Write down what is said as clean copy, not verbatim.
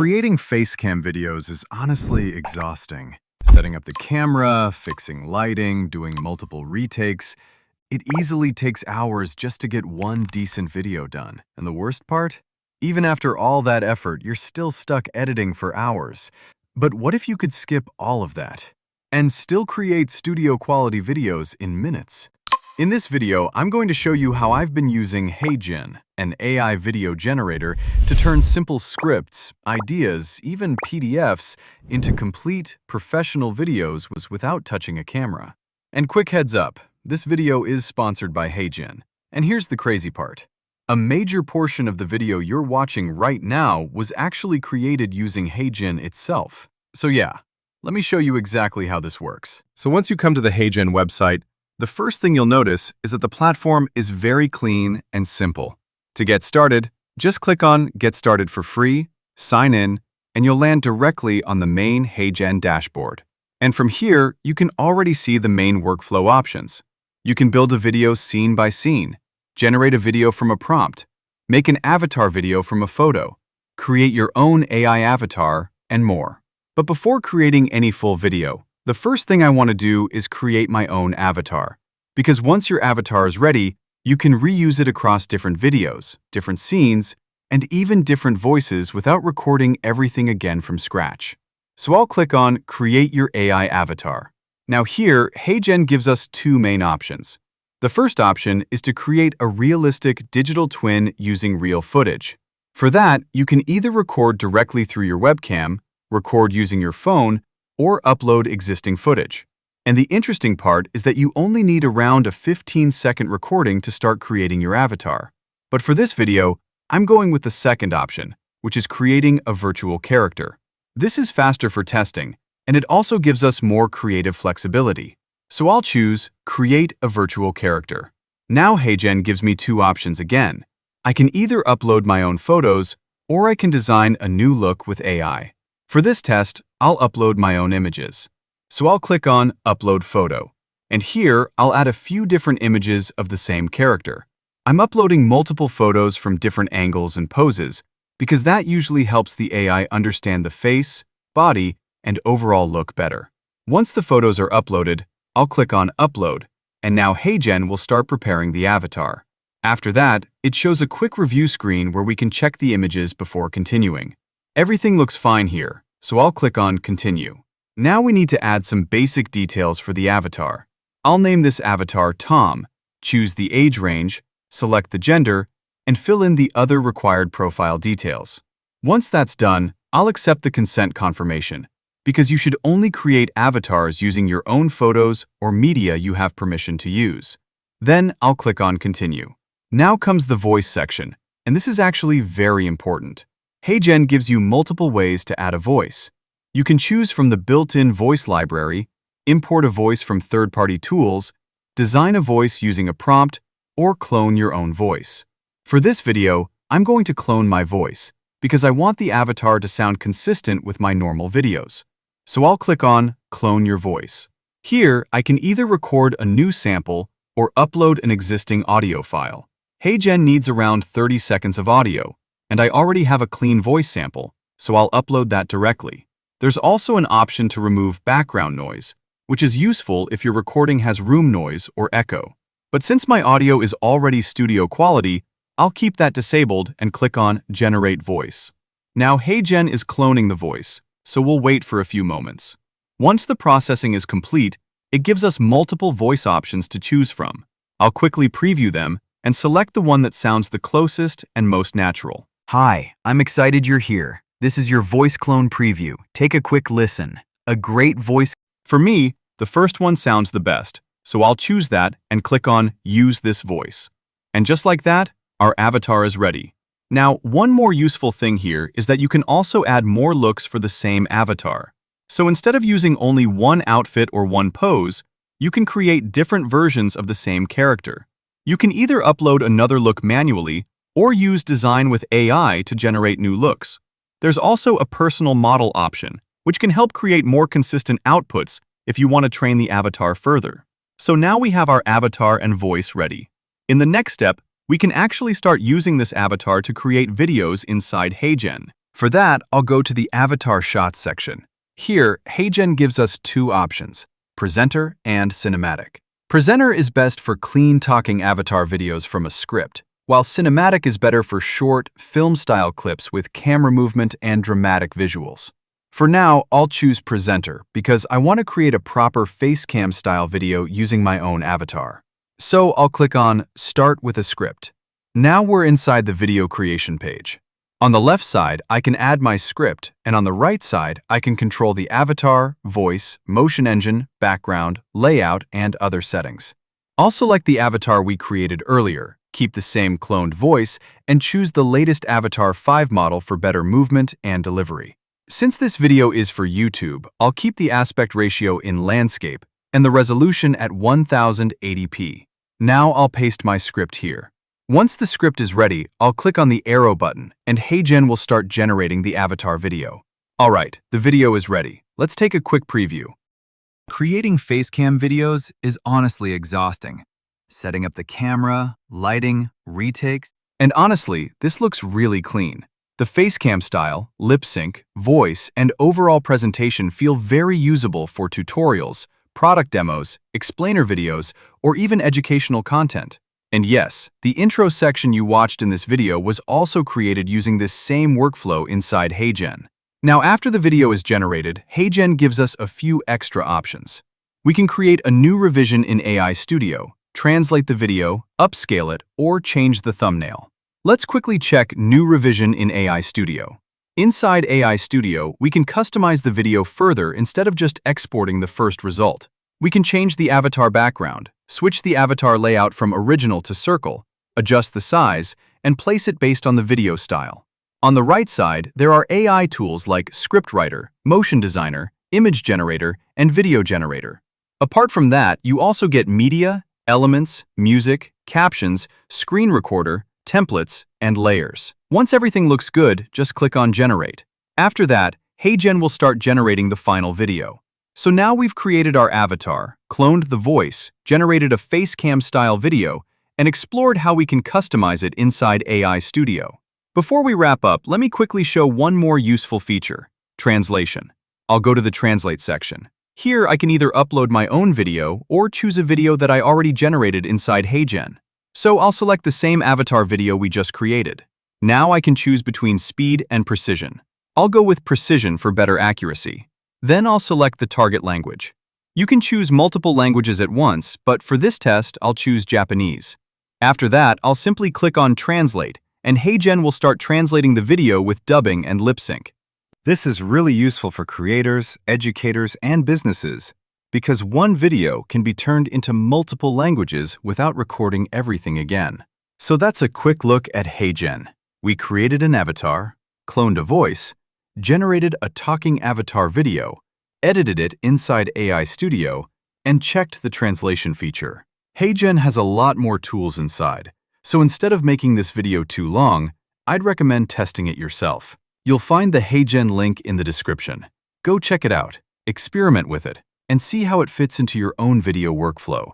Creating facecam videos is honestly exhausting. Setting up the camera, fixing lighting, doing multiple retakes, it easily takes hours just to get one decent video done. And the worst part? Even after all that effort, you're still stuck editing for hours. But what if you could skip all of that and still create studio quality videos in minutes? In this video, I'm going to show you how I've been using HeyGen, an AI video generator, to turn simple scripts, ideas, even PDFs, into complete, professional videos without touching a camera. And quick heads up, this video is sponsored by HeyGen. And here's the crazy part. A major portion of the video you're watching right now was actually created using HeyGen itself. So yeah, let me show you exactly how this works. So once you come to the HeyGen website, the first thing you'll notice is that the platform is very clean and simple. To get started, just click on Get Started for free, sign in, and you'll land directly on the main HeyGen dashboard. And from here, you can already see the main workflow options. You can build a video scene by scene, generate a video from a prompt, make an avatar video from a photo, create your own AI avatar, and more. But before creating any full video, the first thing I want to do is create my own avatar. Because once your avatar is ready, you can reuse it across different videos, different scenes, and even different voices without recording everything again from scratch. So I'll click on Create Your AI Avatar. Now here, HeyGen gives us two main options. The first option is to create a realistic digital twin using real footage. For that, you can either record directly through your webcam, record using your phone, or upload existing footage. And the interesting part is that you only need around a 15-second recording to start creating your avatar. But for this video, I'm going with the second option, which is creating a virtual character. This is faster for testing, and it also gives us more creative flexibility. So I'll choose Create a Virtual Character. Now HeyGen gives me two options again. I can either upload my own photos, or I can design a new look with AI. For this test, I'll upload my own images. So I'll click on Upload Photo. And here, I'll add a few different images of the same character. I'm uploading multiple photos from different angles and poses because that usually helps the AI understand the face, body, and overall look better. Once the photos are uploaded, I'll click on Upload, and now HeyGen will start preparing the avatar. After that, it shows a quick review screen where we can check the images before continuing. Everything looks fine here, so I'll click on Continue. Now we need to add some basic details for the avatar. I'll name this avatar Tom, choose the age range, select the gender, and fill in the other required profile details. Once that's done, I'll accept the consent confirmation, because you should only create avatars using your own photos or media you have permission to use. Then I'll click on Continue. Now comes the voice section, and this is actually very important. HeyGen gives you multiple ways to add a voice. You can choose from the built-in voice library, import a voice from third-party tools, design a voice using a prompt, or clone your own voice. For this video, I'm going to clone my voice because I want the avatar to sound consistent with my normal videos. So I'll click on Clone Your Voice. Here, I can either record a new sample or upload an existing audio file. HeyGen needs around 30 seconds of audio, and I already have a clean voice sample, so I'll upload that directly. There's also an option to remove background noise, which is useful if your recording has room noise or echo. But since my audio is already studio quality, I'll keep that disabled and click on Generate Voice. Now HeyGen is cloning the voice, so we'll wait for a few moments. Once the processing is complete, it gives us multiple voice options to choose from. I'll quickly preview them and select the one that sounds the closest and most natural. Hi, I'm excited you're here. This is your voice clone preview. Take a quick listen. A great voice. For me, the first one sounds the best, so I'll choose that and click on Use this voice. And just like that, our avatar is ready. Now, one more useful thing here is that you can also add more looks for the same avatar. So instead of using only one outfit or one pose, you can create different versions of the same character. You can either upload another look manually or use Design with AI to generate new looks. There's also a personal model option, which can help create more consistent outputs if you want to train the avatar further. So now we have our avatar and voice ready. In the next step, we can actually start using this avatar to create videos inside HeyGen. For that, I'll go to the Avatar Shots section. Here, HeyGen gives us two options, Presenter and Cinematic. Presenter is best for clean talking avatar videos from a script, while Cinematic is better for short, film-style clips with camera movement and dramatic visuals. For now, I'll choose Presenter because I want to create a proper facecam-style video using my own avatar. So I'll click on Start with a Script. Now we're inside the video creation page. On the left side, I can add my script, and on the right side, I can control the avatar, voice, motion engine, background, layout, and other settings. I'll select the avatar we created earlier, keep the same cloned voice, and choose the latest Avatar 5 model for better movement and delivery. Since this video is for YouTube, I'll keep the aspect ratio in landscape and the resolution at 1080p. Now I'll paste my script here. Once the script is ready, I'll click on the arrow button and HeyGen will start generating the avatar video. Alright, the video is ready. Let's take a quick preview. Creating facecam videos is honestly exhausting. Setting up the camera, lighting, retakes, And honestly, this looks really clean. The facecam style, lip sync, voice, and overall presentation feel very usable for tutorials, product demos, explainer videos, or even educational content. And yes, the intro section you watched in this video was also created using this same workflow inside HeyGen. Now after the video is generated, HeyGen gives us a few extra options. We can create a new revision in AI Studio, translate the video, upscale it, or change the thumbnail. Let's quickly check New Revision in AI Studio. Inside AI Studio, we can customize the video further instead of just exporting the first result. We can change the avatar background, switch the avatar layout from original to circle, adjust the size, and place it based on the video style. On the right side, there are AI tools like Scriptwriter, Motion Designer, Image Generator, and Video Generator. Apart from that, you also get media, elements, music, captions, screen recorder, templates, and layers. Once everything looks good, just click on Generate. After that, HeyGen will start generating the final video. So now we've created our avatar, cloned the voice, generated a facecam-style video, and explored how we can customize it inside AI Studio. Before we wrap up, let me quickly show one more useful feature, translation. I'll go to the Translate section. Here, I can either upload my own video or choose a video that I already generated inside HeyGen. So I'll select the same avatar video we just created. Now I can choose between speed and precision. I'll go with precision for better accuracy. Then I'll select the target language. You can choose multiple languages at once, but for this test, I'll choose Japanese. After that, I'll simply click on Translate, and HeyGen will start translating the video with dubbing and lip sync. This is really useful for creators, educators, and businesses because one video can be turned into multiple languages without recording everything again. So that's a quick look at HeyGen. We created an avatar, cloned a voice, generated a talking avatar video, edited it inside AI Studio, and checked the translation feature. HeyGen has a lot more tools inside, so instead of making this video too long, I'd recommend testing it yourself. You'll find the HeyGen link in the description. Go check it out, experiment with it, and see how it fits into your own video workflow.